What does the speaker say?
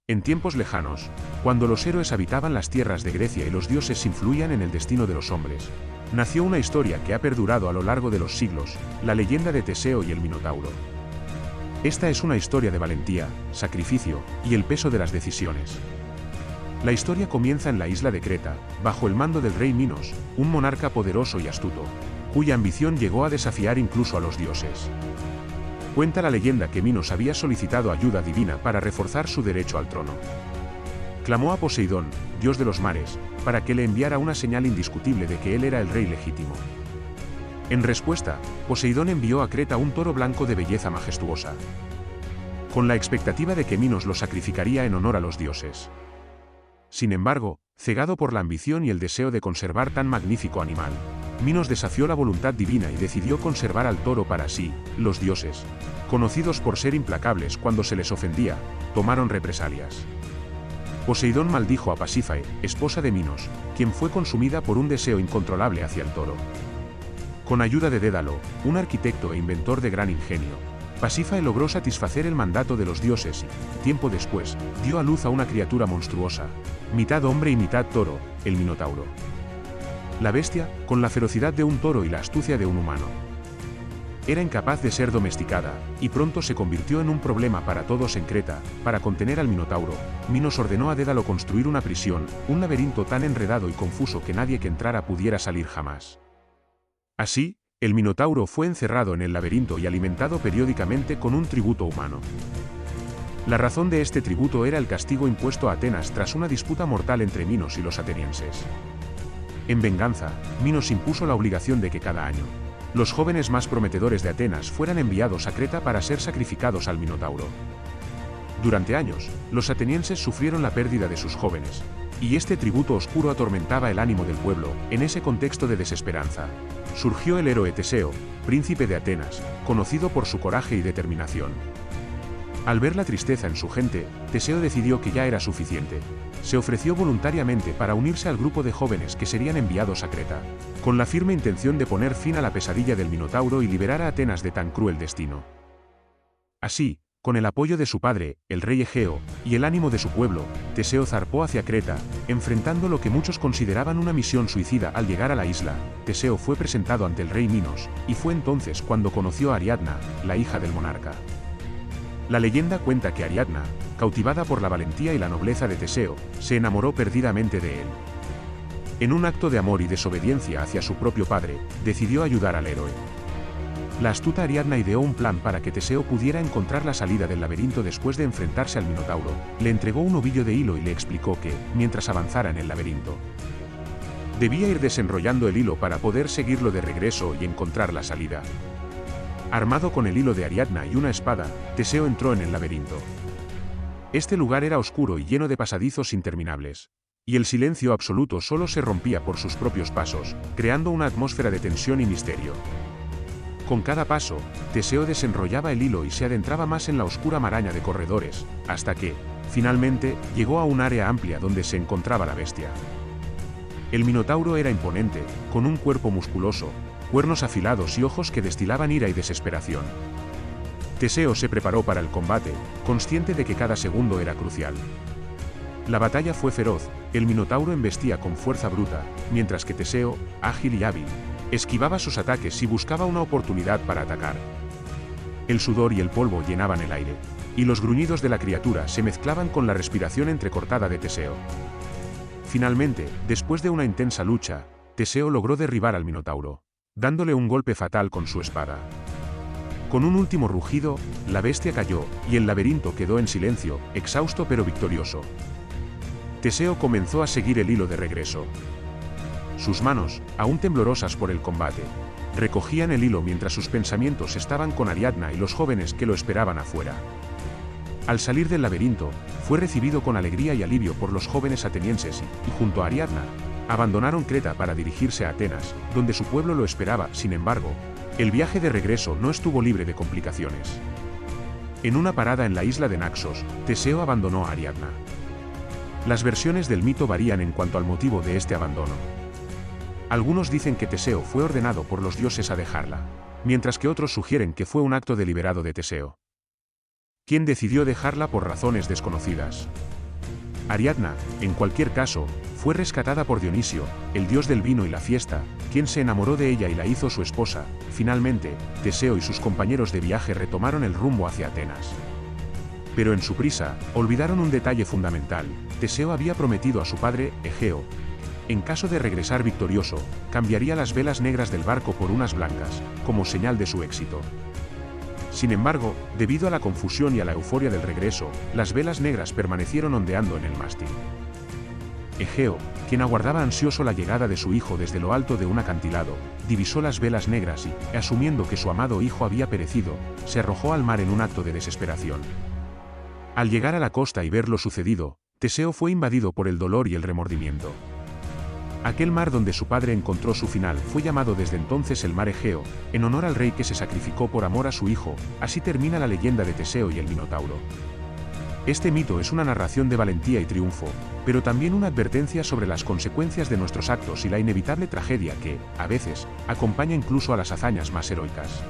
En tiempos lejanos, cuando los héroes habitaban las tierras de Grecia y los dioses influían en el destino de los hombres, nació una historia que ha perdurado a lo largo de los siglos, la leyenda de Teseo y el Minotauro. Esta es una historia de valentía, sacrificio y el peso de las decisiones. La historia comienza en la isla de Creta, bajo el mando del rey Minos, un monarca poderoso y astuto, cuya ambición llegó a desafiar incluso a los dioses. Cuenta la leyenda que Minos había solicitado ayuda divina para reforzar su derecho al trono. Clamó a Poseidón, dios de los mares, para que le enviara una señal indiscutible de que él era el rey legítimo. En respuesta, Poseidón envió a Creta un toro blanco de belleza majestuosa, con la expectativa de que Minos lo sacrificaría en honor a los dioses. Sin embargo, cegado por la ambición y el deseo de conservar tan magnífico animal, Minos desafió la voluntad divina y decidió conservar al toro para sí. Los dioses, conocidos por ser implacables cuando se les ofendía, tomaron represalias. Poseidón maldijo a Pasífae, esposa de Minos, quien fue consumida por un deseo incontrolable hacia el toro. Con ayuda de Dédalo, un arquitecto e inventor de gran ingenio, Pasífae logró satisfacer el mandato de los dioses y, tiempo después, dio a luz a una criatura monstruosa, mitad hombre y mitad toro, el Minotauro. La bestia, con la ferocidad de un toro y la astucia de un humano, era incapaz de ser domesticada, y pronto se convirtió en un problema para todos en Creta. Para contener al Minotauro, Minos ordenó a Dédalo construir una prisión, un laberinto tan enredado y confuso que nadie que entrara pudiera salir jamás. Así, el Minotauro fue encerrado en el laberinto y alimentado periódicamente con un tributo humano. La razón de este tributo era el castigo impuesto a Atenas tras una disputa mortal entre Minos y los atenienses. En venganza, Minos impuso la obligación de que cada año, los jóvenes más prometedores de Atenas fueran enviados a Creta para ser sacrificados al Minotauro. Durante años, los atenienses sufrieron la pérdida de sus jóvenes, y este tributo oscuro atormentaba el ánimo del pueblo. En ese contexto de desesperanza, surgió el héroe Teseo, príncipe de Atenas, conocido por su coraje y determinación. Al ver la tristeza en su gente, Teseo decidió que ya era suficiente. Se ofreció voluntariamente para unirse al grupo de jóvenes que serían enviados a Creta, con la firme intención de poner fin a la pesadilla del Minotauro y liberar a Atenas de tan cruel destino. Así, con el apoyo de su padre, el rey Egeo, y el ánimo de su pueblo, Teseo zarpó hacia Creta, enfrentando lo que muchos consideraban una misión suicida. Al llegar a la isla, Teseo fue presentado ante el rey Minos, y fue entonces cuando conoció a Ariadna, la hija del monarca. La leyenda cuenta que Ariadna, cautivada por la valentía y la nobleza de Teseo, se enamoró perdidamente de él. En un acto de amor y desobediencia hacia su propio padre, decidió ayudar al héroe. La astuta Ariadna ideó un plan para que Teseo pudiera encontrar la salida del laberinto después de enfrentarse al Minotauro. Le entregó un ovillo de hilo y le explicó que, mientras avanzara en el laberinto, debía ir desenrollando el hilo para poder seguirlo de regreso y encontrar la salida. Armado con el hilo de Ariadna y una espada, Teseo entró en el laberinto. Este lugar era oscuro y lleno de pasadizos interminables, y el silencio absoluto solo se rompía por sus propios pasos, creando una atmósfera de tensión y misterio. Con cada paso, Teseo desenrollaba el hilo y se adentraba más en la oscura maraña de corredores, hasta que, finalmente, llegó a un área amplia donde se encontraba la bestia. El Minotauro era imponente, con un cuerpo musculoso, cuernos afilados y ojos que destilaban ira y desesperación. Teseo se preparó para el combate, consciente de que cada segundo era crucial. La batalla fue feroz, el Minotauro embestía con fuerza bruta, mientras que Teseo, ágil y hábil, esquivaba sus ataques y buscaba una oportunidad para atacar. El sudor y el polvo llenaban el aire, y los gruñidos de la criatura se mezclaban con la respiración entrecortada de Teseo. Finalmente, después de una intensa lucha, Teseo logró derribar al Minotauro, dándole un golpe fatal con su espada. Con un último rugido, la bestia cayó, y el laberinto quedó en silencio, exhausto pero victorioso. Teseo comenzó a seguir el hilo de regreso. Sus manos, aún temblorosas por el combate, recogían el hilo mientras sus pensamientos estaban con Ariadna y los jóvenes que lo esperaban afuera. Al salir del laberinto, fue recibido con alegría y alivio por los jóvenes atenienses y, junto a Ariadna, abandonaron Creta para dirigirse a Atenas, donde su pueblo lo esperaba. Sin embargo, el viaje de regreso no estuvo libre de complicaciones. En una parada en la isla de Naxos, Teseo abandonó a Ariadna. Las versiones del mito varían en cuanto al motivo de este abandono. Algunos dicen que Teseo fue ordenado por los dioses a dejarla, mientras que otros sugieren que fue un acto deliberado de Teseo, quien decidió dejarla por razones desconocidas. Ariadna, en cualquier caso, fue rescatada por Dionisio, el dios del vino y la fiesta, quien se enamoró de ella y la hizo su esposa. Finalmente, Teseo y sus compañeros de viaje retomaron el rumbo hacia Atenas. Pero en su prisa, olvidaron un detalle fundamental: Teseo había prometido a su padre, Egeo, en caso de regresar victorioso, cambiaría las velas negras del barco por unas blancas, como señal de su éxito. Sin embargo, debido a la confusión y a la euforia del regreso, las velas negras permanecieron ondeando en el mástil. Egeo, quien aguardaba ansioso la llegada de su hijo desde lo alto de un acantilado, divisó las velas negras y, asumiendo que su amado hijo había perecido, se arrojó al mar en un acto de desesperación. Al llegar a la costa y ver lo sucedido, Teseo fue invadido por el dolor y el remordimiento. Aquel mar donde su padre encontró su final fue llamado desde entonces el mar Egeo, en honor al rey que se sacrificó por amor a su hijo. Así termina la leyenda de Teseo y el Minotauro. Este mito es una narración de valentía y triunfo, pero también una advertencia sobre las consecuencias de nuestros actos y la inevitable tragedia que, a veces, acompaña incluso a las hazañas más heroicas.